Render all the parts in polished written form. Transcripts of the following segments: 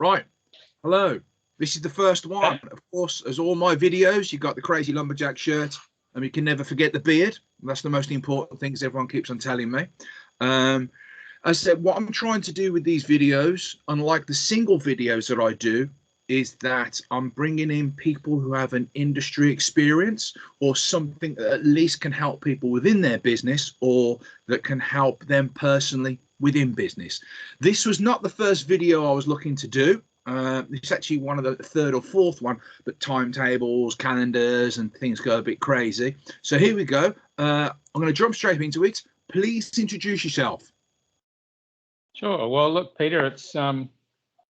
Right. Hello. This is the first one. Of course, as all my videos, you got the crazy lumberjack shirt, and you can never forget the beard. That's the most important things everyone keeps on telling me. As I said, what I'm trying to do with these videos, unlike the single videos that I do, is that I'm bringing in people who have an industry experience or something that at least can help people within their business or that can help them personally within business. This was not the first video I was looking to do. It's actually one of the third or fourth one, but timetables, calendars, and things go a bit crazy. So here we go. I'm going to jump straight into it. Please introduce yourself. Sure. Well, look, Peter, it's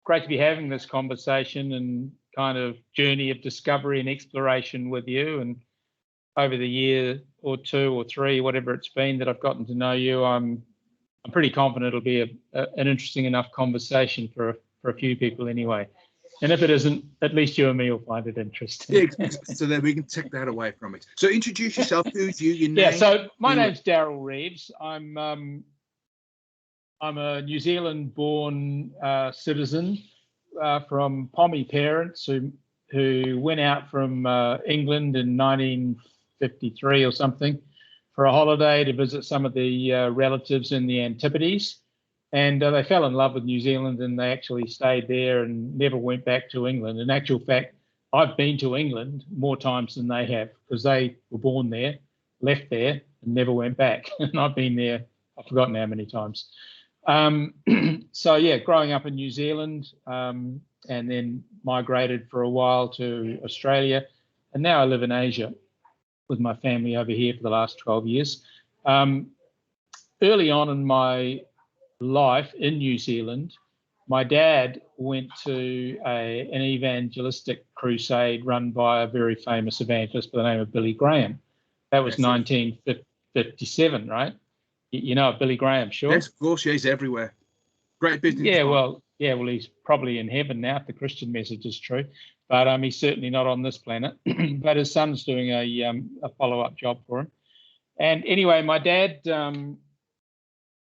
great to be having this conversation and kind of journey of discovery and exploration with you. And over the year or two or three, whatever it's been that I've gotten to know you, I'm pretty confident it'll be an interesting enough conversation for a few people anyway. And if it isn't, at least you and me will find it interesting. Yeah, so then we can take that away from it. So introduce yourself. Who's you? Your name? Yeah. So my name's Darryl Reeves. I'm a New Zealand-born citizen from Pommy parents who went out from England in 1953 or something for a holiday to visit some of the relatives in the Antipodes. And they fell in love with New Zealand, and they actually stayed there and never went back to England. In actual fact, I've been to England more times than they have because they were born there, left there, and never went back. And I've been there, I've forgotten how many times. So, yeah, growing up in New Zealand and then migrated for a while to Australia. And now I live in Asia with my family over here for the last 12 years. Early on in my life in New Zealand, my dad went to an evangelistic crusade run by a very famous evangelist by the name of Billy Graham. That was 1957, right? You know Billy Graham, sure? Yes, of course. Yeah, he's everywhere. Great business. Yeah, well, he's probably in heaven now if the Christian message is true, but he's certainly not on this planet. But his son's doing a follow-up job for him. And anyway, my dad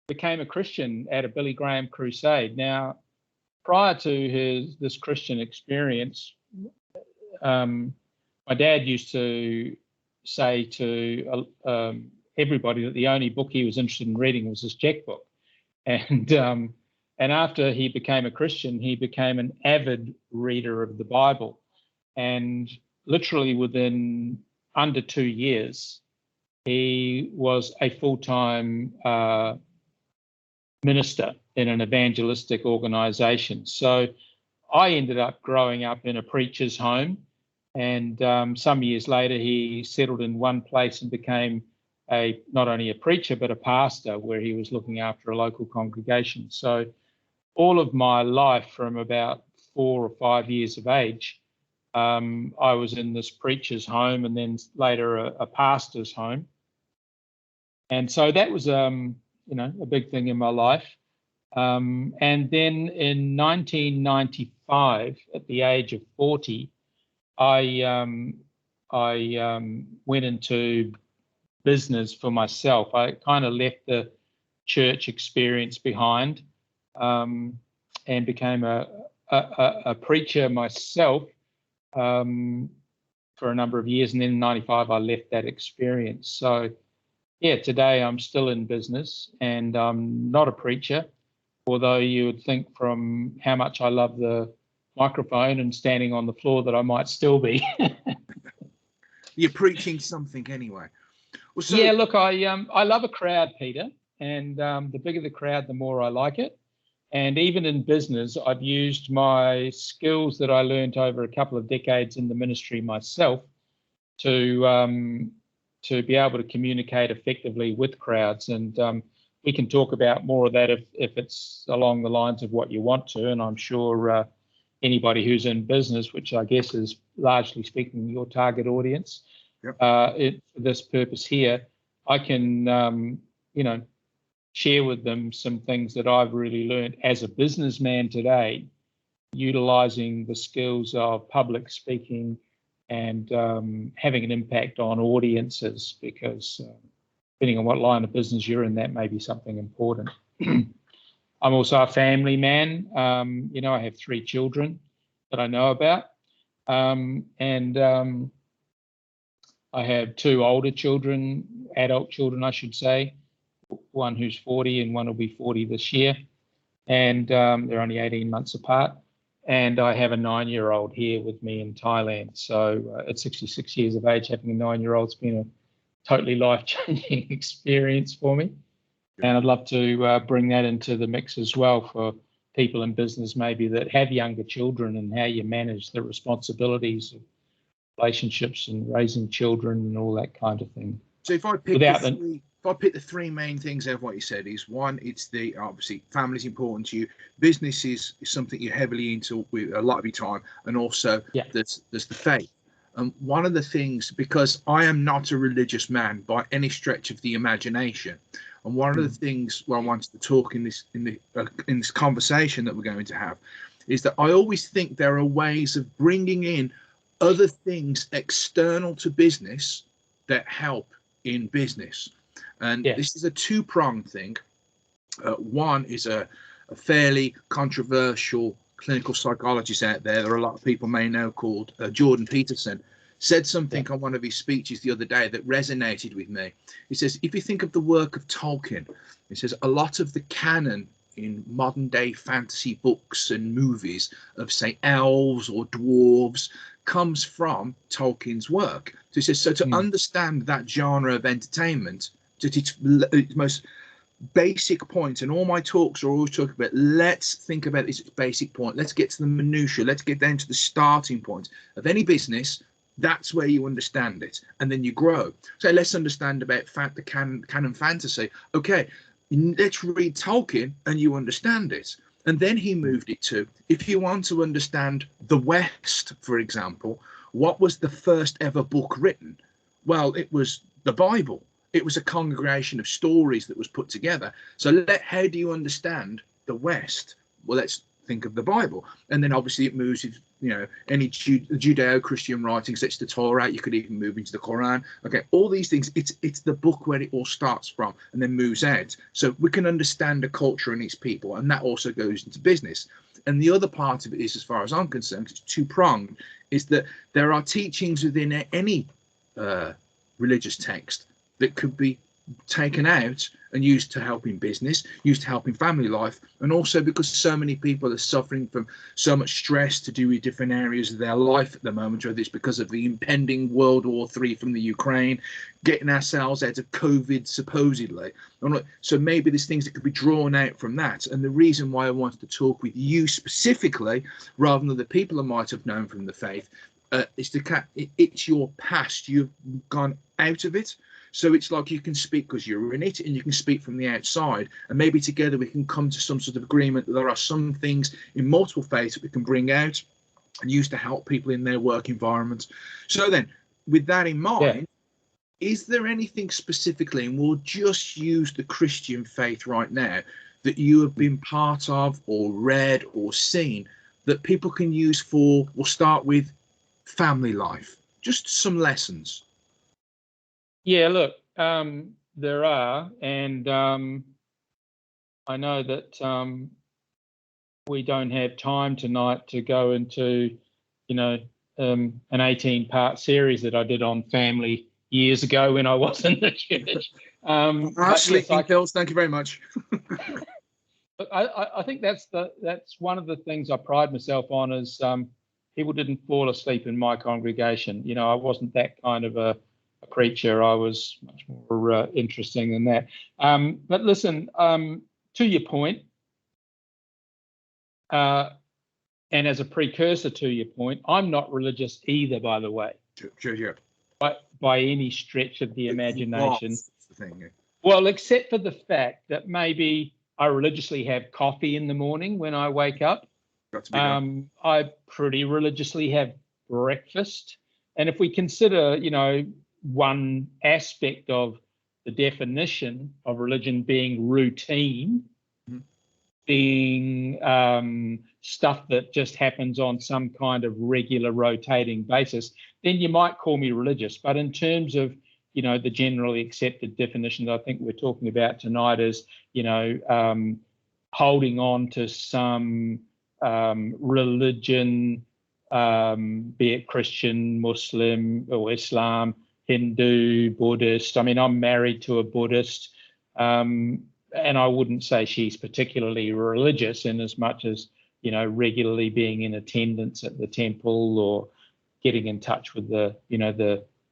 became a Christian at a Billy Graham crusade. Now, prior to this Christian experience, my dad used to say to everybody that the only book he was interested in reading was his checkbook. And after he became a Christian, he became an avid reader of the Bible. And literally within under 2 years, he was a full-time minister in an evangelistic organization. So I ended up growing up in a preacher's home. And some years later, he settled in one place and became not only a preacher, but a pastor where he was looking after a local congregation. So all of my life from about 4 or 5 years of age, I was in this preacher's home and then later a pastor's home. And so that was, a big thing in my life. And then in 1995, at the age of 40, I went into business for myself. I kind of left the church experience behind and became a preacher myself for a number of years. And then in 95, I left that experience. So, yeah, today I'm still in business and I'm not a preacher, although you would think from how much I love the microphone and standing on the floor that I might still be. You're preaching something anyway. Well, so, yeah, look, I love a crowd, Peter, and the bigger the crowd, the more I like it. And even in business, I've used my skills that I learned over a couple of decades in the ministry myself to be able to communicate effectively with crowds. And we can talk about more of that if it's along the lines of what you want to. And I'm sure anybody who's in business, which I guess is largely speaking your target audience, yep. For this purpose here, I can, share with them some things that I've really learned as a businessman today, utilizing the skills of public speaking and having an impact on audiences, because depending on what line of business you're in, that may be something important. I'm also a family man. I have 3 children that I know about. And I have 2 older children, adult children, I should say, one who's 40 and one will be 40 this year. And they're only 18 months apart. And I have a 9-year-old here with me in Thailand. So at 66 years of age, having a 9-year-old's been a totally life-changing experience for me. And I'd love to bring that into the mix as well for people in business maybe that have younger children, and how you manage the responsibilities of relationships and raising children and all that kind of thing. So if I pick the 3 main things out of what you said, is one, it's the obviously family's important to you, business is something you're heavily into with a lot of your time, and also there's the faith. And one of the things, because I am not a religious man by any stretch of the imagination, and one of the things where I wanted to talk in this conversation that we're going to have is that I always think there are ways of bringing in other things external to business that help in business. And this is a 2-pronged thing. One is a fairly controversial clinical psychologist out there a lot of people may know, called Jordan Peterson, said something on one of his speeches the other day that resonated with me. He says, if you think of the work of Tolkien, he says a lot of the canon in modern day fantasy books and movies of, say, elves or dwarves comes from Tolkien's work. So he says, so to understand that genre of entertainment, at its most basic point, and all my talks are always talking about, let's think about its basic point, let's get to the minutiae, let's get down to the starting point of any business. That's where you understand it, and then you grow. So let's understand about the canon fantasy. Okay, let's read Tolkien and you understand it. And then he moved it to, if you want to understand the West, for example, what was the first ever book written? Well, it was the Bible. It was a congregation of stories that was put together. So how do you understand the West? Well, let's think of the Bible. And then obviously it moves, any Judeo-Christian writings, that's the Torah. You could even move into the Quran. Okay, all these things, it's the book where it all starts from and then moves out. So we can understand the culture and its people, and that also goes into business. And the other part of it is, as far as I'm concerned, it's 2-pronged, is that there are teachings within any religious text that could be taken out and used to help in business, used to help in family life, and also because so many people are suffering from so much stress to do with different areas of their life at the moment, whether it's because of the impending World War III from the Ukraine, getting ourselves out of COVID supposedly. So maybe there's things that could be drawn out from that. And the reason why I wanted to talk with you specifically, rather than the people I might have known from the faith, is it's your past. You've gone out of it. So it's like you can speak because you're in it, and you can speak from the outside, and maybe together we can come to some sort of agreement that there are some things in multiple faiths that we can bring out and use to help people in their work environment. So then, with that in mind, is there anything specifically, and we'll just use the Christian faith right now, that you have been part of or read or seen that people can use for, we'll start with family life, just some lessons? Yeah, look, there are, and I know that we don't have time tonight to go into, an 18-part series that I did on family years ago when I was in the church. Sleeping pills, thank you very much. I think that's one of the things I pride myself on, is people didn't fall asleep in my congregation. I wasn't that kind of a preacher. I was much more interesting than that. But listen, to your point, and as a precursor to your point, I'm not religious either, by the way. Sure. By any stretch of the imagination. That's the thing, yeah. Well, except for the fact that maybe I religiously have coffee in the morning when I wake up. Got to be done. I pretty religiously have breakfast. And if we consider, one aspect of the definition of religion being routine, being stuff that just happens on some kind of regular rotating basis, then you might call me religious. But in terms of, the generally accepted definition that I think we're talking about tonight is, holding on to some religion, be it Christian, Muslim, or Islam, Hindu, Buddhist. I mean, I'm married to a Buddhist, and I wouldn't say she's particularly religious in as much as, regularly being in attendance at the temple or getting in touch with the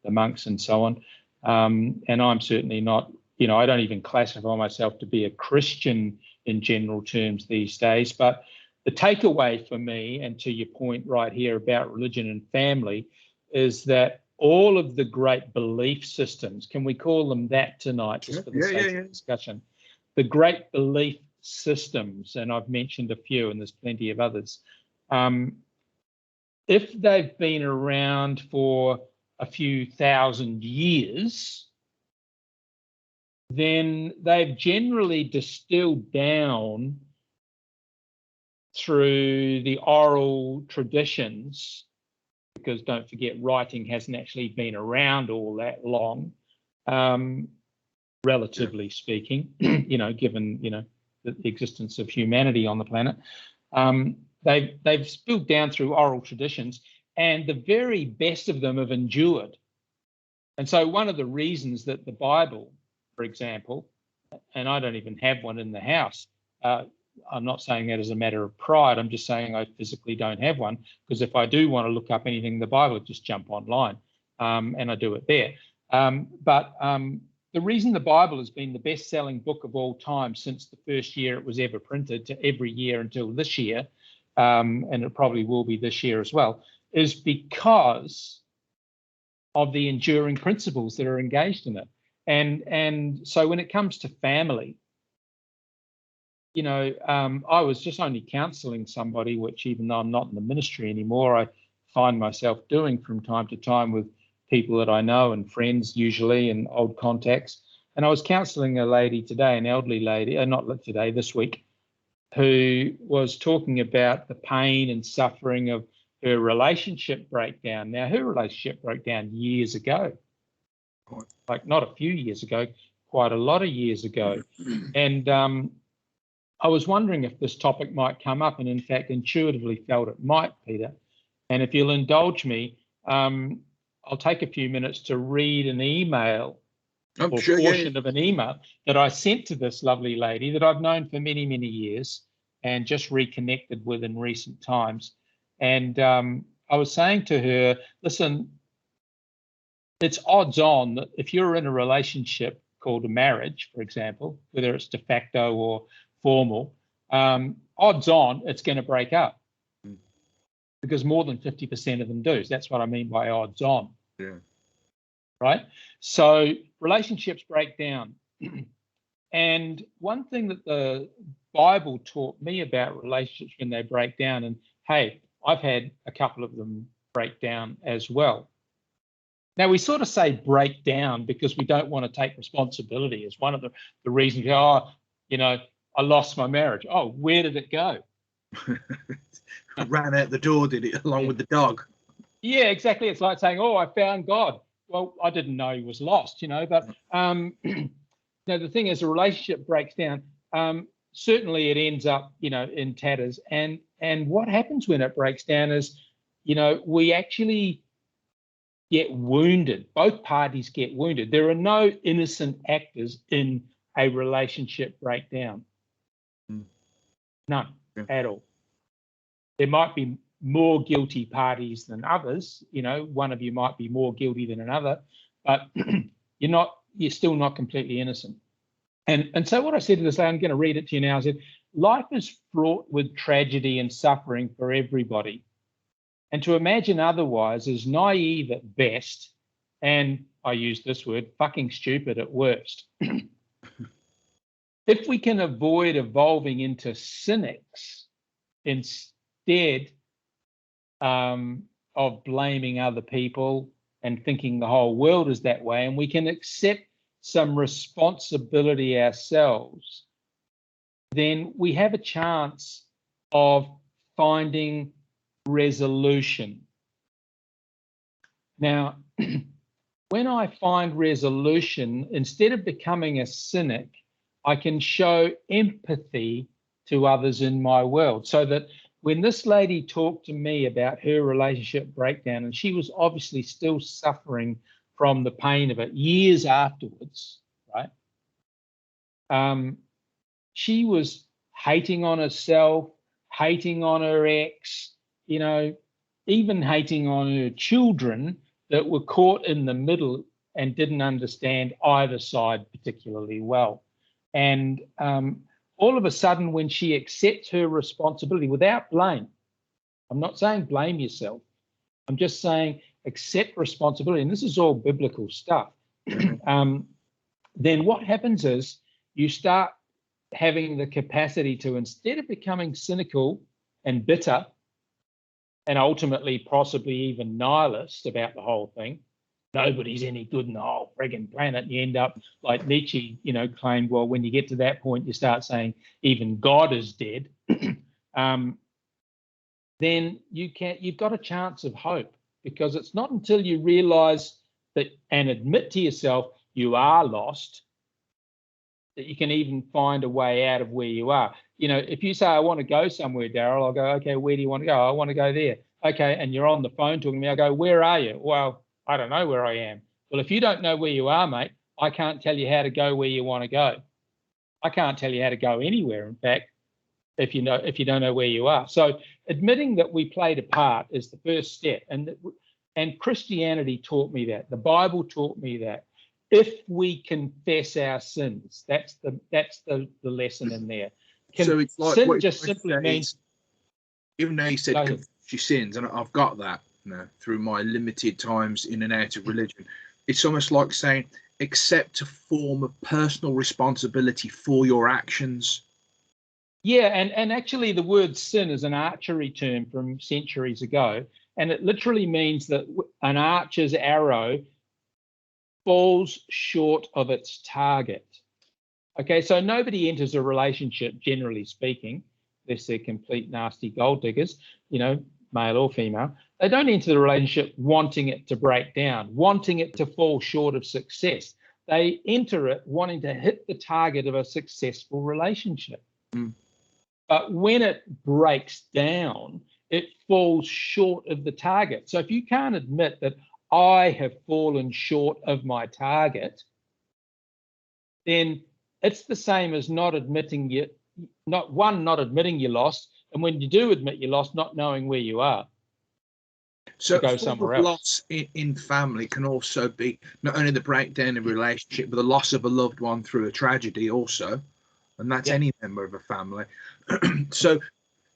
monks and so on. And I'm certainly not, I don't even classify myself to be a Christian in general terms these days. But the takeaway for me, and to your point right here about religion and family, is that all of the great belief systems, can we call them that tonight, just for the sake of discussion, the great belief systems, and I've mentioned a few and there's plenty of others, if they've been around for a few thousand years, then they've generally distilled down through the oral traditions, because don't forget, writing hasn't actually been around all that long, relatively speaking, given, the existence of humanity on the planet. They've spilled down through oral traditions, and the very best of them have endured. And so one of the reasons that the Bible, for example, and I don't even have one in the house, I'm not saying that as a matter of pride, I'm just saying I physically don't have one, because if I do want to look up anything in the Bible, I just jump online, and I do it there. But the reason the Bible has been the best-selling book of all time since the first year it was ever printed to every year until this year, and it probably will be this year as well, is because of the enduring principles that are engaged in it. And so when it comes to family, I was just only counselling somebody, which even though I'm not in the ministry anymore, I find myself doing from time to time with people that I know and friends usually and old contacts. And I was counselling a lady today, an elderly lady, not today, this week, who was talking about the pain and suffering of her relationship breakdown. Now, her relationship broke down years ago, like not a few years ago, quite a lot of years ago. And I was wondering if this topic might come up, and in fact, intuitively felt it might, Peter. And if you'll indulge me, I'll take a few minutes to read an email portion of an email that I sent to this lovely lady that I've known for many, many years and just reconnected with in recent times. And I was saying to her, listen, it's odds on that if you're in a relationship called a marriage, for example, whether it's de facto or formal, odds on it's going to break up, because more than 50% of them do. So that's what I mean by odds on. Yeah. Right? So relationships break down. And one thing that the Bible taught me about relationships when they break down, and hey, I've had a couple of them break down as well. Now, we sort of say break down because we don't want to take responsibility as one of the reasons. I lost my marriage. Oh, where did it go? It ran out the door, did it, along with the dog? Yeah, exactly. It's like saying, oh, I found God. Well, I didn't know he was lost, but the thing is, a relationship breaks down. Certainly it ends up, in tatters. And what happens when it breaks down is, we actually get wounded. Both parties get wounded. There are no innocent actors in a relationship breakdown. None at all. There might be more guilty parties than others. One of you might be more guilty than another, but you're still not completely innocent. And so what I said to this lady, I'm going to read it to you now. I said, life is fraught with tragedy and suffering for everybody. And to imagine otherwise is naive at best, and I use this word, fucking stupid at worst. If we can avoid evolving into cynics instead of blaming other people and thinking the whole world is that way, and we can accept some responsibility ourselves, then we have a chance of finding resolution. Now, when I find resolution, instead of becoming a cynic, I can show empathy to others in my world. So that when this lady talked to me about her relationship breakdown, and she was obviously still suffering from the pain of it years afterwards, right? She was hating on herself, hating on her ex, you know, even hating on her children that were caught in the middle and didn't understand either side particularly well. And all of a sudden, when she accepts her responsibility without blame, I'm not saying blame yourself, I'm just saying accept responsibility, and this is all biblical stuff, then what happens is you start having the capacity to, instead of becoming cynical and bitter and ultimately possibly even nihilist about the whole thing, nobody's any good in the whole frigging planet, and you end up like Nietzsche, you know, claimed, well, when you get to that point, you start saying even God is dead. Then you've got a chance of hope, because it's not until you realize that and admit to yourself you are lost that you can even find a way out of where you are. You know, if you say, I want to go somewhere, Darryl, I'll go, okay, where do you want to go? I want to go there. Okay, and you're on the phone talking to me, I go, where are you? Well, I don't know where I am. Well, if you don't know where you are, mate, I can't tell you how to go where you want to go. I can't tell you how to go anywhere, in fact, if you don't know where you are. So admitting that we played a part is the first step. And Christianity taught me that. The Bible taught me that. If we confess our sins, that's the lesson in there. So it's like sin what just simply means, even though you said confess your sins, and I've got that, you know, through my limited times in and out of religion, it's almost like saying accept a form of personal responsibility for your actions. Yeah, and actually the word sin is an archery term from centuries ago, and it literally means that an archer's arrow falls short of its target. Okay, so nobody enters a relationship, generally speaking, unless they're complete nasty gold diggers, you know, male or female. They don't enter the relationship wanting it to break down, wanting it to fall short of success. They enter it wanting to hit the target of a successful relationship. But when it breaks down, it falls short of the target. So if you can't admit that I have fallen short of my target, then it's the same as not admitting you lost, and when you do admit you lost, not knowing where you are. So go somewhere else. Loss in family can also be not only the breakdown of a relationship, but the loss of a loved one through a tragedy also, and that's any member of a family. So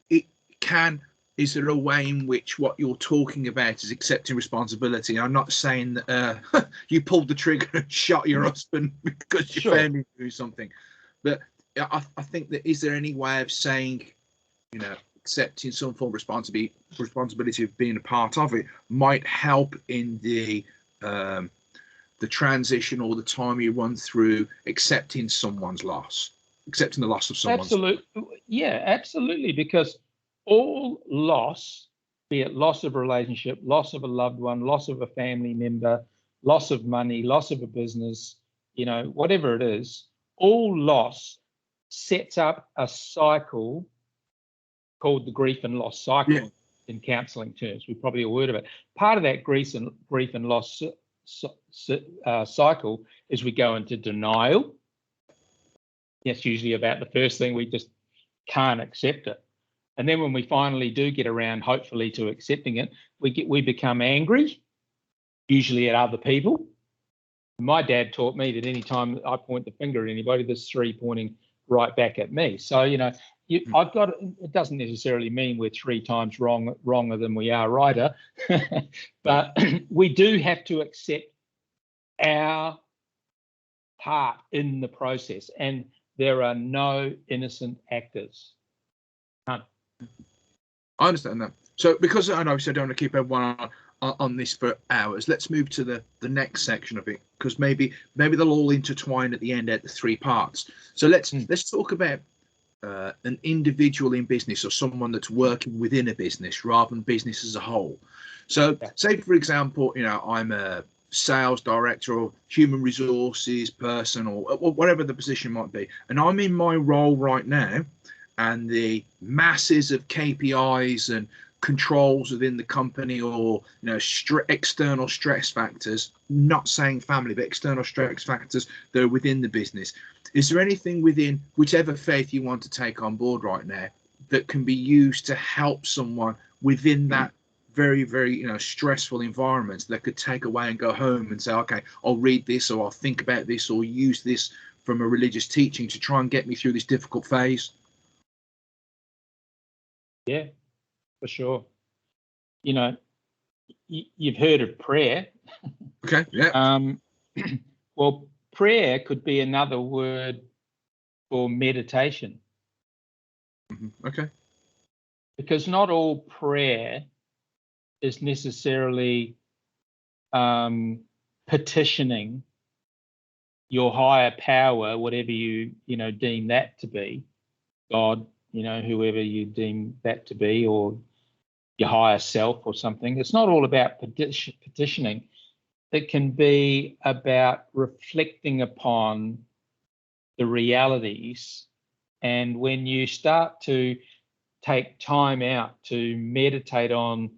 it can. Is there a way in which what you're talking about is accepting responsibility? I'm not saying that you pulled the trigger and shot your husband because your family do something, but I think that, is there any way of saying, you know, accepting some form of responsibility of being a part of it might help in the transition or the time you run through accepting someone's loss, accepting the loss of someone's. Absolutely, because all loss, be it loss of a relationship, loss of a loved one, loss of a family member, loss of money, loss of a business, you know, whatever it is, all loss sets up a cycle called the grief and loss cycle in counselling terms. We've probably all heard of it. Part of that grief and loss cycle is we go into denial. That's usually about the first thing. We just can't accept it. And then when we finally do get around, hopefully, to accepting it, we become angry, usually at other people. My dad taught me that any time I point the finger at anybody, there's three pointing right back at me. So, you know, I've got, it doesn't necessarily mean we're three times wronger than we are righter, but we do have to accept our part in the process, and there are no innocent actors. None. I understand that. So because I know I don't want to keep everyone on this for hours, let's move to the next section of it, because maybe they'll all intertwine at the end at the three parts. So let's talk about an individual in business, or someone that's working within a business rather than business as a whole. So say, for example, you know, I'm a sales director or human resources person, or whatever the position might be, and I'm in my role right now, and the masses of KPIs and controls within the company, or external stress factors, not saying family, but external stress factors that are within the business. Is there anything within whichever faith you want to take on board right now that can be used to help someone within that very, very stressful environment that could take away and go home and say, okay, I'll read this, or I'll think about this, or use this from a religious teaching to try and get me through this difficult phase? Yeah, for sure. You've heard of prayer. Okay, yeah. Well, prayer could be another word for meditation. Okay. Because not all prayer is necessarily petitioning your higher power, whatever you deem that to be, God, whoever you deem that to be, or your higher self or something. It's not all about petitioning. It can be about reflecting upon the realities. And when you start to take time out to meditate on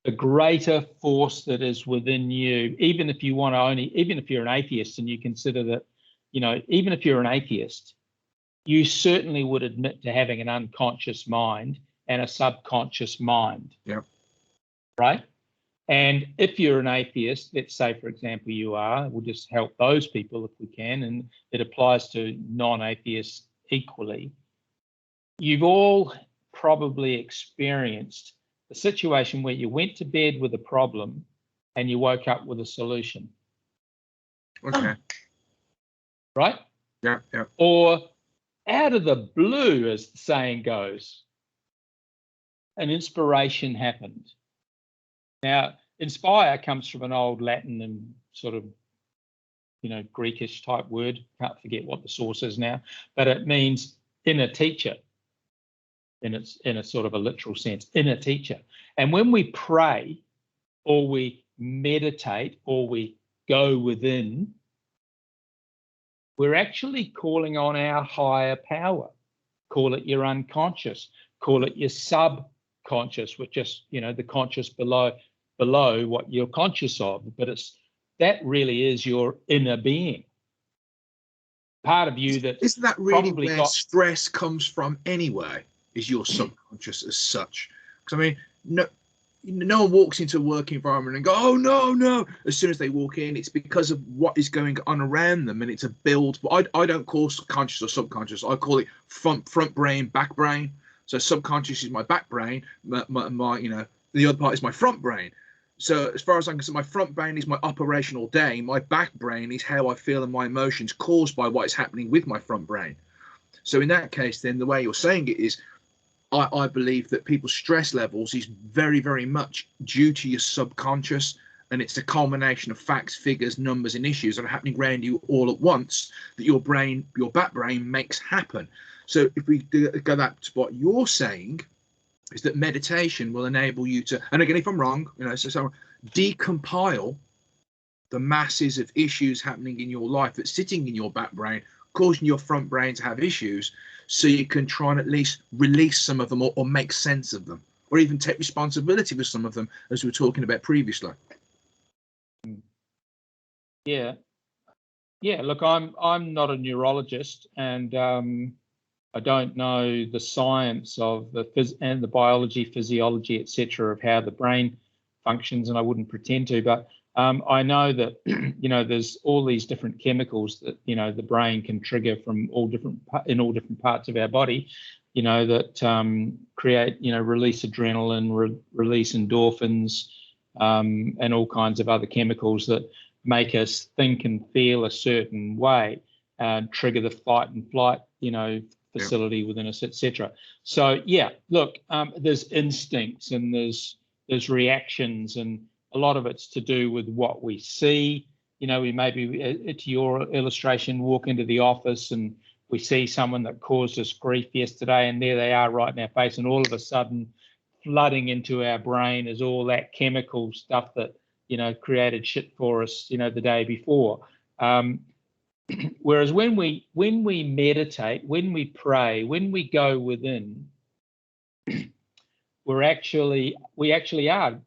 the greater force that is within you, even if you're an atheist and you consider that, even if you're an atheist, you certainly would admit to having an unconscious mind and a subconscious mind. Yeah. Right? And if you're an atheist, let's say, for example, you are, we'll just help those people if we can, and it applies to non-atheists equally. You've all probably experienced a situation where you went to bed with a problem and you woke up with a solution. Okay. Right? Yeah, yeah. Or out of the blue, as the saying goes, an inspiration happened. Now, inspire comes from an old Latin and sort of, Greekish type word. Can't forget what the source is now, but it means inner teacher. In a sort of a literal sense, inner teacher. And when we pray or we meditate or we go within, we're actually calling on our higher power. Call it your unconscious, call it your subconscious, which is, the conscious below what you're conscious of. But that really is your inner being. Part of you that isn't that really where stress comes from anyway? Is your subconscious as such? Because I mean, no one walks into a work environment and go, oh no. As soon as they walk in, it's because of what is going on around them, and it's a build. I don't call conscious or subconscious. I call it front brain, back brain. So subconscious is my back brain. My the other part is my front brain. So as far as I'm concerned, my front brain is my operational day. My back brain is how I feel and my emotions caused by what is happening with my front brain. So in that case, then the way you're saying it is, I believe that people's stress levels is very, very much due to your subconscious, and it's a culmination of facts, figures, numbers, and issues that are happening around you all at once that your back brain makes happen. So if we go back to what you're saying, is that meditation will enable you to, and again, if I'm wrong, so decompile the masses of issues happening in your life that's sitting in your back brain, causing your front brain to have issues, so you can try and at least release some of them, or make sense of them, or even take responsibility for some of them, as we were talking about previously. Yeah. Look, I'm not a neurologist, and I don't know the science of the biology, physiology, etc., of how the brain functions, and I wouldn't pretend to. But I know that there's all these different chemicals that the brain can trigger from all different parts of our body, that create release adrenaline, release endorphins, and all kinds of other chemicals that make us think and feel a certain way, trigger the fight and flight facility within us, etc. So look, there's instincts and there's reactions, and a lot of it's to do with what we see. We maybe, to your illustration, walk into the office and we see someone that caused us grief yesterday, and there they are right in our face, and all of a sudden flooding into our brain is all that chemical stuff that created shit for us the day before. Whereas when we meditate, when we pray, when we go within, we actually are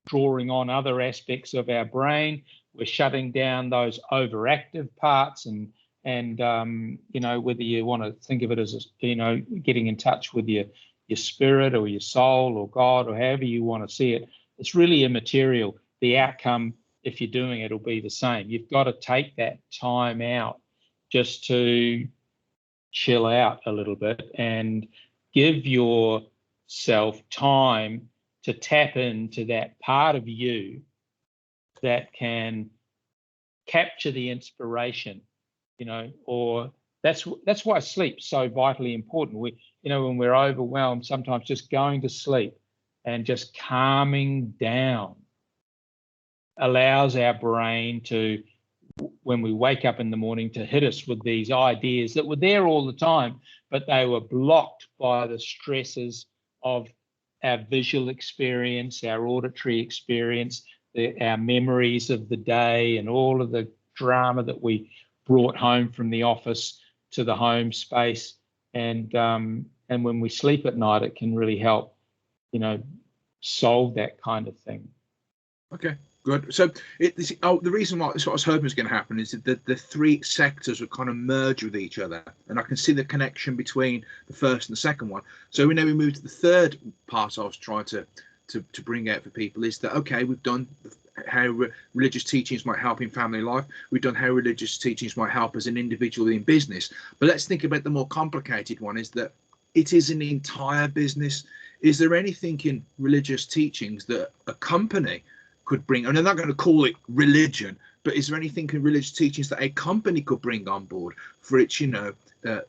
drawing on other aspects of our brain. We're shutting down those overactive parts, and whether you want to think of it as getting in touch with your spirit or your soul or God or however you want to see it, it's really immaterial. The outcome, if you're doing it, will be the same. You've got to take that time out just to chill out a little bit and give yourself time to tap into that part of you that can capture the inspiration, or that's why sleep's so vitally important. When we're overwhelmed, sometimes just going to sleep and just calming down allows our brain to, when we wake up in the morning, to hit us with these ideas that were there all the time, but they were blocked by the stresses of our visual experience, our auditory experience, our memories of the day, and all of the drama that we brought home from the office to the home space. And when we sleep at night, it can really help, solve that kind of thing. Okay, good. So the reason why that's what I was hoping was going to happen is that the three sectors would kind of merge with each other, and I can see the connection between the first and the second one. So we move to the third part I was trying to bring out for people is that, okay, we've done how religious teachings might help in family life. We've done how religious teachings might help as an individual in business. But let's think about the more complicated one, is that it is an entire business. Is there anything in religious teachings that a company could bring? And I'm not going to call it religion, but is there anything in religious teachings that a company could bring on board for its,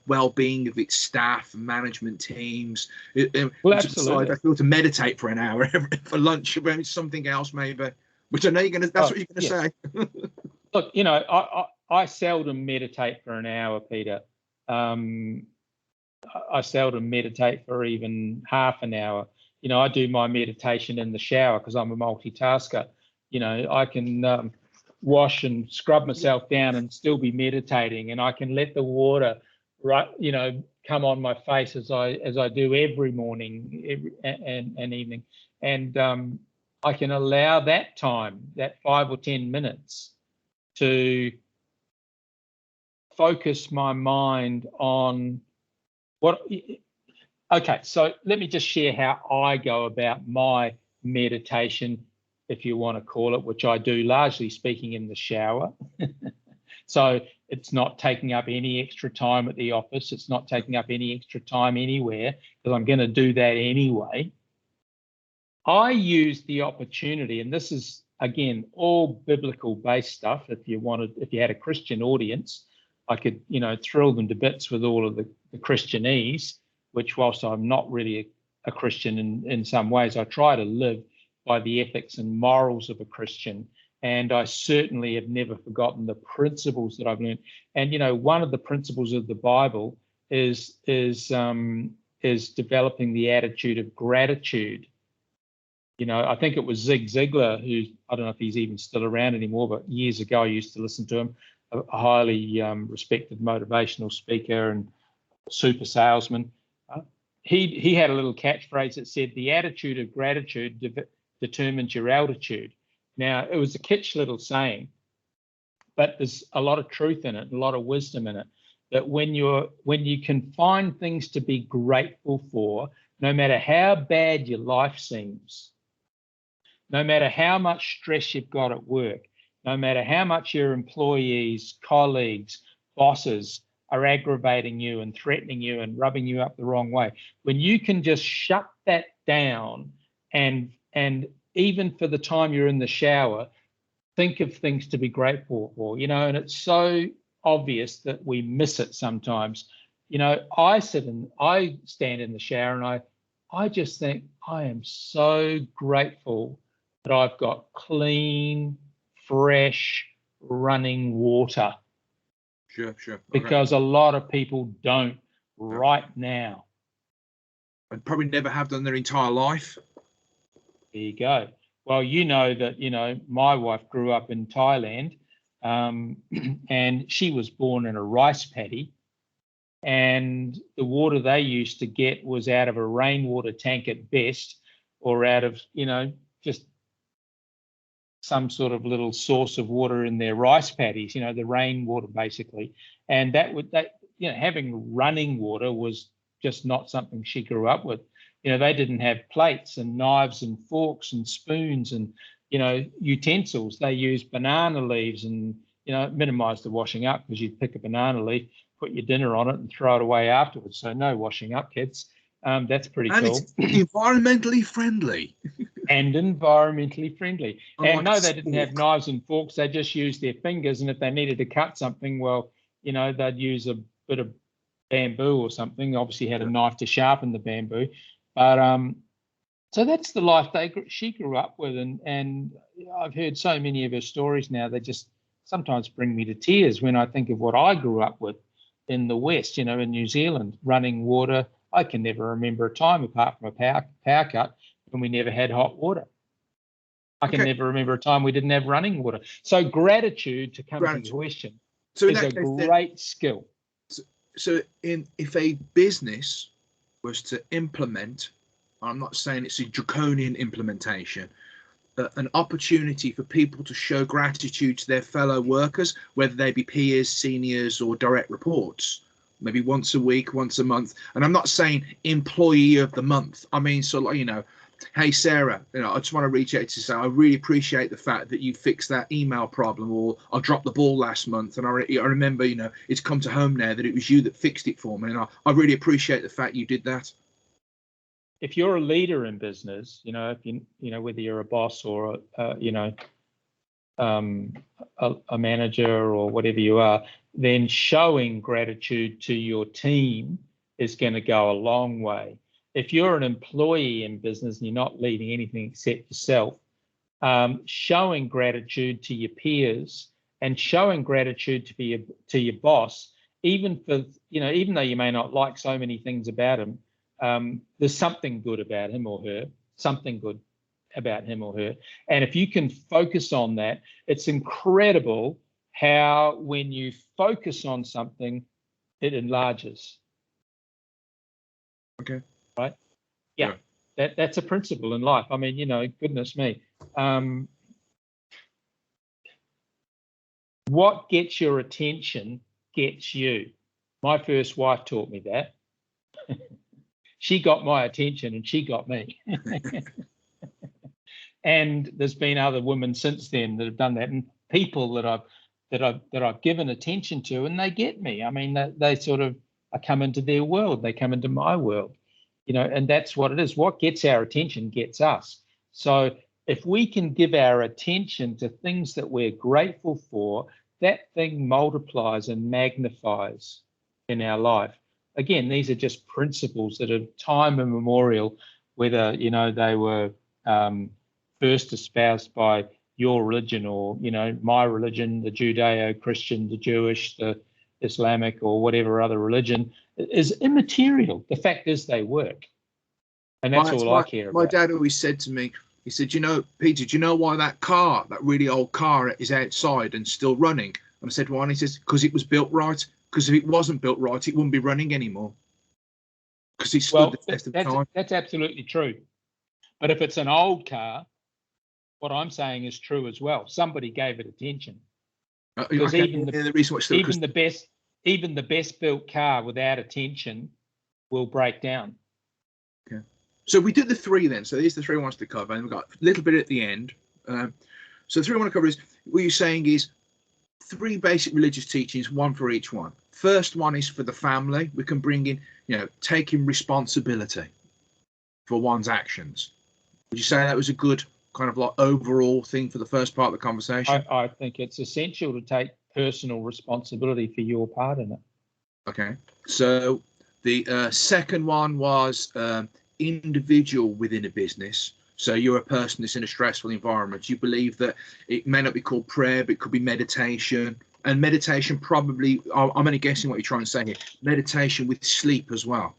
well-being of its staff, management teams? Well, absolutely. I feel to meditate for an hour for lunch, about something else maybe, which I know that's what you're going to say. Look, I seldom meditate for an hour, Peter. I seldom meditate for even half an hour. I do my meditation in the shower because I'm a multitasker. I can wash and scrub myself down and still be meditating, and I can let the water come on my face as I do every morning and evening, and I can allow that time, that 5 or 10 minutes, to focus my mind on what. Okay, so let me just share how I go about my meditation, if you want to call it, which I do largely speaking in the shower. So it's not taking up any extra time at the office. It's not taking up any extra time anywhere, because I'm going to do that anyway. I use the opportunity, and this is, again, all biblical based stuff. If you had a Christian audience, I could, thrill them to bits with all of the Christianese, which, whilst I'm not really a Christian in some ways, I try to live by the ethics and morals of a Christian. And I certainly have never forgotten the principles that I've learned. And, one of the principles of the Bible is developing the attitude of gratitude. I think it was Zig Ziglar, who, I don't know if he's even still around anymore, but years ago I used to listen to him, a highly respected motivational speaker and super salesman. He had a little catchphrase that said, "The attitude of gratitude determines your altitude." Now, it was a kitsch little saying, but there's a lot of truth in it, a lot of wisdom in it, that when you can find things to be grateful for, no matter how bad your life seems, no matter how much stress you've got at work, no matter how much your employees, colleagues, bosses are aggravating you and threatening you and rubbing you up the wrong way, when you can just shut that down and even for the time you're in the shower, think of things to be grateful for, and it's so obvious that we miss it sometimes. I stand in the shower and I just think I am so grateful that I've got clean, fresh, running water. Sure. Because a lot of people don't right now. And probably never have done their entire life. There you go. Well, that, my wife grew up in Thailand, and she was born in a rice paddy, and the water they used to get was out of a rainwater tank at best, or out of, just some sort of little source of water in their rice paddies, the rainwater basically. And having running water was just not something she grew up with. They didn't have plates and knives and forks and spoons and, utensils. They used banana leaves and, minimize the washing up, because you'd pick a banana leaf, put your dinner on it and throw it away afterwards. So no washing up, kids. That's pretty cool. It's environmentally friendly. And environmentally friendly. And no, they didn't have fork. knives and forks. They just used their fingers. And if they needed to cut something, well, they'd use a bit of bamboo or something. Obviously had a knife to sharpen the bamboo. But so that's the life she grew up with. And I've heard so many of her stories now. They just sometimes bring me to tears when I think of what I grew up with in the West, in New Zealand, running water. I can never remember a time, apart from a power cut, when we never had hot water. I can never remember a time we didn't have running water. So gratitude, to come to your question, is a great skill. So if a business was to implement, I'm not saying it's a draconian implementation, an opportunity for people to show gratitude to their fellow workers, whether they be peers, seniors, or direct reports, maybe once a week, once a month. And I'm not saying employee of the month. I mean, hey, Sarah, I just want to reach out to say I really appreciate the fact that you fixed that email problem, or I dropped the ball last month, and I remember, it's come to home now that it was you that fixed it for me, and I really appreciate the fact you did that. If you're a leader in business, if whether you're a boss or a manager or whatever you are, then showing gratitude to your team is going to go a long way. If you're an employee in business and you're not leading anything except yourself, showing gratitude to your peers and showing gratitude to your boss, even though you may not like so many things about him, there's something good about him or her, And if you can focus on that, it's incredible how when you focus on something, it enlarges. Okay. Right? Yeah. That's a principle in life. I mean, goodness me. What gets your attention gets you. My first wife taught me that. She got my attention and she got me. And there's been other women since then that have done that, and people that I've given attention to, and they get me. I mean, they sort of, I come into their world, they come into my world, and that's what it is. What gets our attention gets us. So if we can give our attention to things that we're grateful for, that thing multiplies and magnifies in our life. Again, these are just principles that are time immemorial, whether, they were first espoused by your religion or, my religion, the Judeo-Christian, the Jewish, the Islamic, or whatever other religion, is immaterial. The fact is they work. And that's all I care about. My dad always said to me, he said, Peter, do you know why that really old car is outside and still running? And I said, why? And he says, because it was built right. Because if it wasn't built right, it wouldn't be running anymore. Because it stood the test of time. That's absolutely true. But if it's an old car, what I'm saying is true as well. Somebody gave it attention. Because even the best built car without attention will break down. Okay. So we did the three then. So these are the three I wanted to cover, and we've got a little bit at the end. So the three I want to cover is, what you're saying is three basic religious teachings, one for each one. First one is for the family. We can bring in, taking responsibility for one's actions. Would you say that was a good kind of like overall thing for the first part of the conversation? I think it's essential to take personal responsibility for your part in it. Okay. So the second one was individual within a business. So you're a person that's in a stressful environment. You believe that it may not be called prayer, but it could be meditation. And meditation probably, I'm only guessing what you're trying to say here, meditation with sleep as well.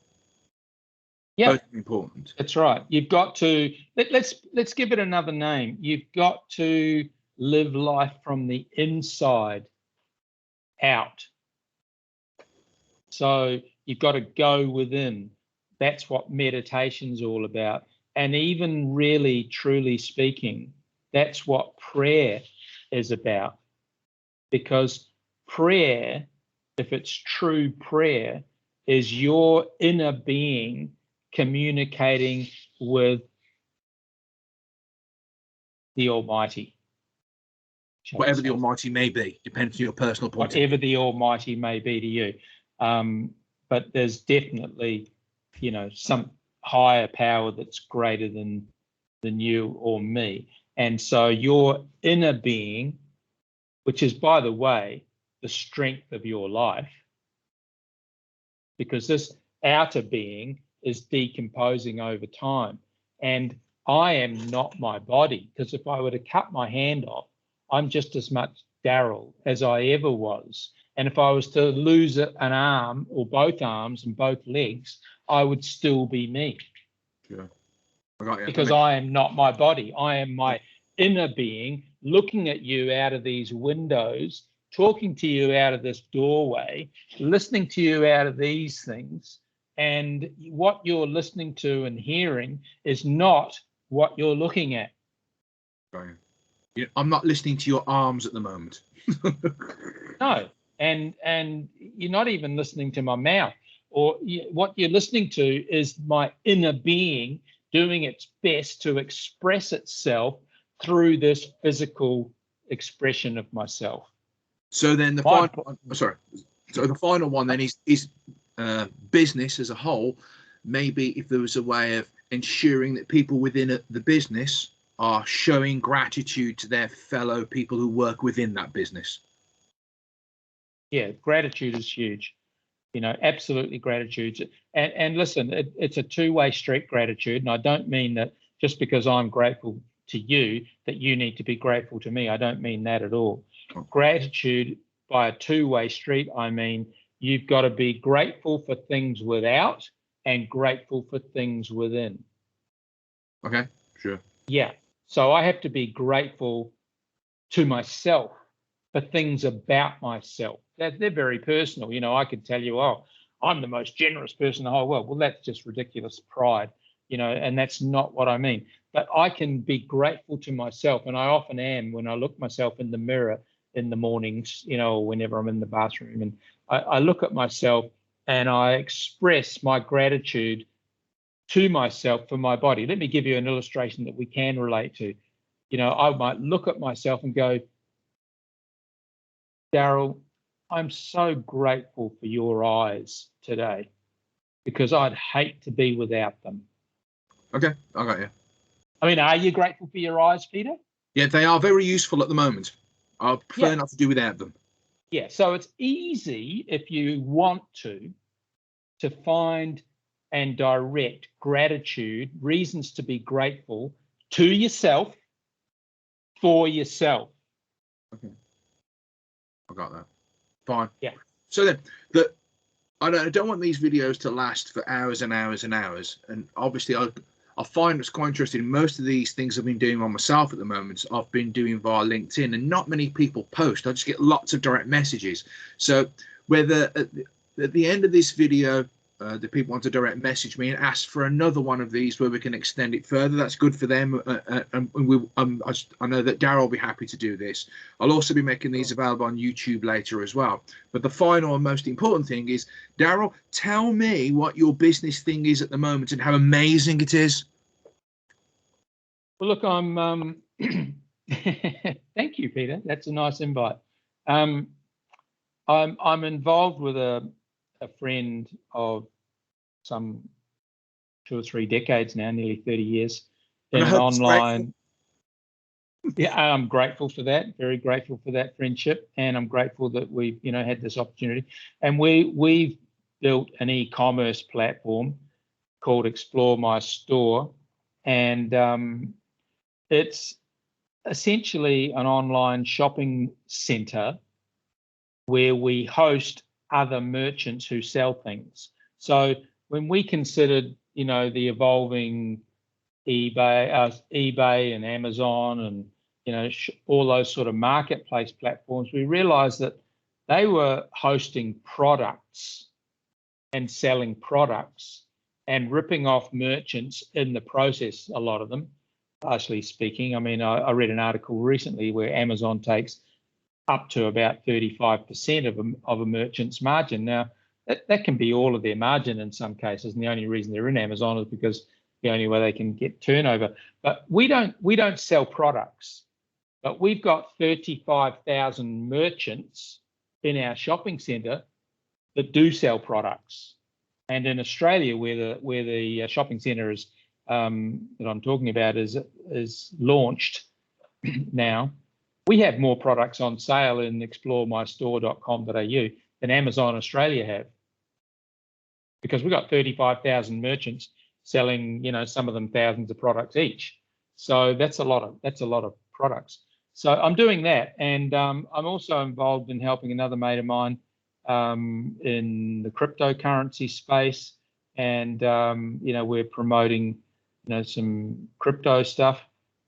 Yeah, both important. That's right. You've got to let's give it another name. You've got to live life from the inside out. So you've got to go within. That's what meditation's all about. And even really, truly speaking, that's what prayer is about. Because prayer, if it's true prayer, is your inner being communicating with the Almighty. Whatever the Almighty may be, depends on your personal point of view. Whatever the Almighty may be to you. But there's definitely, some higher power that's greater than you or me. And so your inner being, which is, by the way, the strength of your life, because this outer being is decomposing over time. And I am not my body, because if I were to cut my hand off, I'm just as much Darryl as I ever was. And if I was to lose an arm or both arms and both legs, I would still be me. Sure. I got you. Because I am not my body. I am my inner being looking at you out of these windows, talking to you out of this doorway, listening to you out of these things. And what you're listening to and hearing is not what you're looking at. Right. Yeah, I'm not listening to your arms at the moment. No, and you're not even listening to my mouth. Or what you're listening to is my inner being doing its best to express itself through this physical expression of myself. So then the final one then is business as a whole. Maybe if there was a way of ensuring that people within the business are showing gratitude to their fellow people who work within that business. Yeah, gratitude is huge. Absolutely gratitude. And listen, it's a two-way street, gratitude. And I don't mean that just because I'm grateful to you that you need to be grateful to me. I don't mean that at all. Gratitude by a two-way street, I mean you've got to be grateful for things without and grateful for things within. Okay, sure. Yeah. So I have to be grateful to myself for things about myself. They're very personal. I could tell you, oh, I'm the most generous person in the whole world. Well, that's just ridiculous pride, and that's not what I mean. But I can be grateful to myself, and I often am when I look myself in the mirror in the mornings, or whenever I'm in the bathroom, and I look at myself and I express my gratitude to myself for my body. Let me give you an illustration that we can relate to. I might look at myself and go, Darryl, I'm so grateful for your eyes today because I'd hate to be without them. Okay, I got you. I mean, are you grateful for your eyes, Peter? Yeah, they are very useful at the moment. I prefer not to do without them. Yeah, so it's easy if you want to find and direct gratitude, reasons to be grateful to yourself, for yourself. Okay. I got that. Fine. Yeah. So then, I don't want these videos to last for hours and hours and hours. And obviously, I find it's quite interesting. Most of these things I've been doing on myself at the moment, I've been doing via LinkedIn, and not many people post. I just get lots of direct messages. So whether at the end of this video, the people want to direct message me and ask for another one of these where we can extend it further, that's good for them. And I know that Darryl will be happy to do this. I'll also be making these available on YouTube later as well. But the final and most important thing is, Darryl, tell me what your business thing is at the moment and how amazing it is. Well, look, I'm thank you, Peter. That's a nice invite. I'm involved with a friend of some 2 or 3 decades now, nearly 30 years, in an online. Yeah, I'm grateful for that. Very grateful for that friendship, and I'm grateful that we've had this opportunity. And we've built an e-commerce platform called Explore My Store, and it's essentially an online shopping center where we host other merchants who sell things. So when we considered, the evolving eBay and Amazon all those sort of marketplace platforms, we realized that they were hosting products and selling products and ripping off merchants in the process, a lot of them, partially speaking. I mean, I read an article recently where Amazon takes up to about 35% of a merchant's margin. Now, that can be all of their margin in some cases, and the only reason they're in Amazon is because the only way they can get turnover. But we don't sell products, but we've got 35,000 merchants in our shopping centre that do sell products. And in Australia, where the shopping centre is that I'm talking about is launched now, we have more products on sale in exploremystore.com.au than Amazon Australia have, because we've got 35,000 merchants selling, some of them thousands of products each. So that's a lot of products. So I'm doing that, and I'm also involved in helping another mate of mine in the cryptocurrency space, and we're promoting some crypto stuff.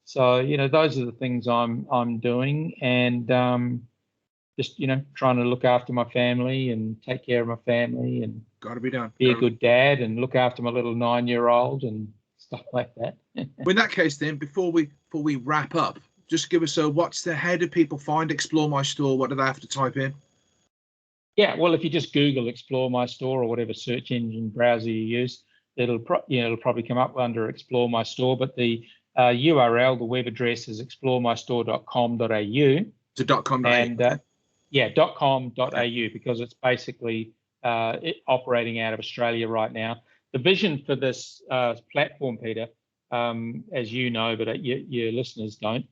So those are the things I'm doing, and just trying to look after my family and take care of my family, and got to be done. Be a good dad and look after my little 9-year-old and stuff like that. Well, in that case, then before we wrap up, just give us how do people find Explore My Store? What do they have to type in? Yeah, well, if you just Google Explore My Store or whatever search engine browser you use, it'll probably come up under Explore My Store. But the URL, the web address is exploremystore.com.au. So .com.au. And .com.au, because it's basically operating out of Australia right now. The vision for this platform, Peter, as you know, but your listeners don't,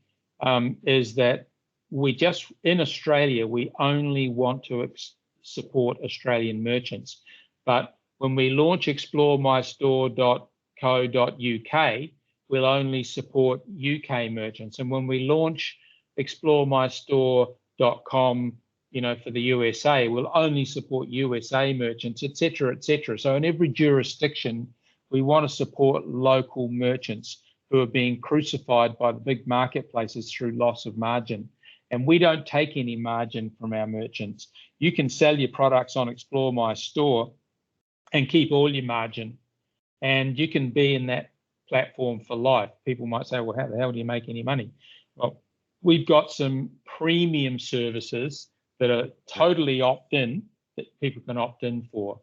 is that in Australia, we only want to support Australian merchants. But when we launch exploremystore.co.uk, we'll only support UK merchants. And when we launch exploremystore.com, for the USA, we'll only support USA merchants, et cetera, et cetera. So in every jurisdiction, we want to support local merchants who are being crucified by the big marketplaces through loss of margin. And we don't take any margin from our merchants. You can sell your products on Explore My Store and keep all your margin, and you can be in that platform for life. People might say, well, how the hell do you make any money? Well, we've got some premium services that are totally opt-in, that people can opt in for.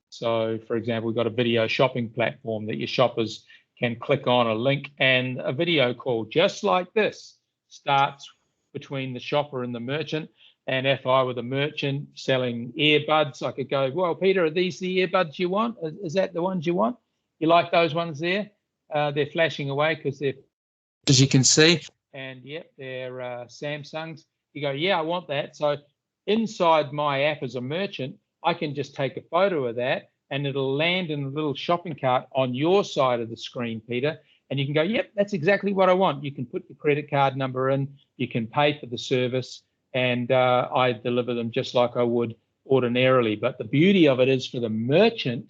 So, for example, we've got a video shopping platform that your shoppers can click on a link, and a video call just like this starts between the shopper and the merchant. And if I were the merchant selling earbuds, I could go, well, Peter, are these the earbuds you want? Is that the ones you want? You like those ones there? They're flashing away because they're, as you can see, and yep, they're Samsungs. You go, yeah, I want that. So inside my app as a merchant, I can just take a photo of that, and it'll land in a little shopping cart on your side of the screen, Peter. And you can go, yep, that's exactly what I want. You can put your credit card number in, you can pay for the service, and I deliver them just like I would ordinarily. But the beauty of it is for the merchant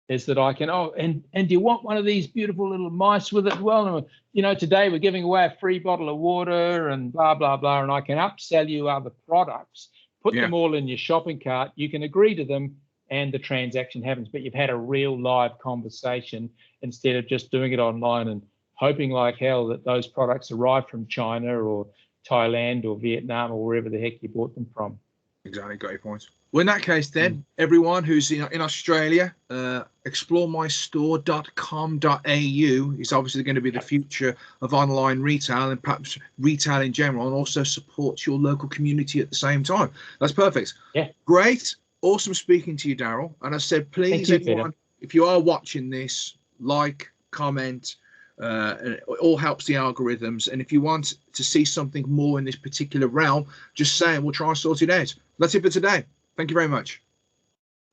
is that I can, and do you want one of these beautiful little mice with it? Well, today we're giving away a free bottle of water and blah, blah, blah, and I can upsell you other products, put them all in your shopping cart. You can agree to them, and the transaction happens, but you've had a real live conversation instead of just doing it online and hoping like hell that those products arrive from China or Thailand or Vietnam or wherever the heck you bought them from. Exactly, got your point. Well, in that case, then, everyone who's in Australia, exploremystore.com.au is obviously going to be the future of online retail and perhaps retail in general, and also supports your local community at the same time. That's perfect. Yeah. Great. Awesome speaking to you, Darryl. And I said, please, everyone, if you are watching this, like, comment. It all helps the algorithms. And if you want to see something more in this particular realm, just say, and we'll try and sort it out. That's it for today. Thank you very much.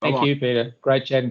Thank you, Peter. Great chatting to you.